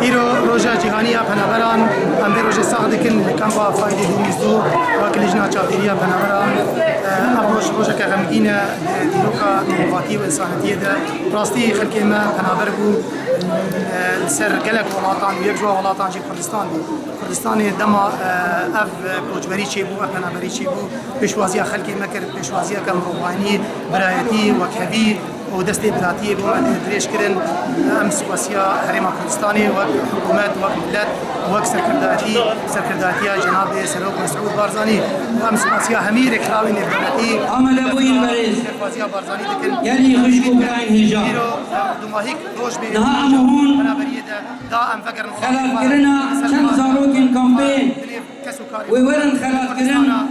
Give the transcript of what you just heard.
ایرو روژا جهانی پناهبران ام به روژ ساخت کن کم با فایده دیمیزدو و کلیجنا چاودیری پناهبران ام روژا که غمگین دیروکا نوواتی و انسانیتی ده راستی خلکی ما پناهبر بو سر گلک ولاتان و یک جوا ولاتان جی کردستان بو کردستان دما اف کوچبری چی بو اف پناهبری چی بو پیشوازی خلکی ما کرد پیشوازی کم روحانی برایتی و کبی و دست بلاتي بوما دريش كرن ام سواسيا حريم كردستاني وحكومات وملات وك سركرداتيا جناب سروق مسعود بارزاني وام سواسيا همير كراوي نبلاتي عمل ابوي البرز سواسيا بارزاني دكن يعني خشكو براين هجا دماهيك روج بي نها امهون انا بريده دا ام فكر خلاف كرنا كم زاروكين كامبين وورن خلاف كرنا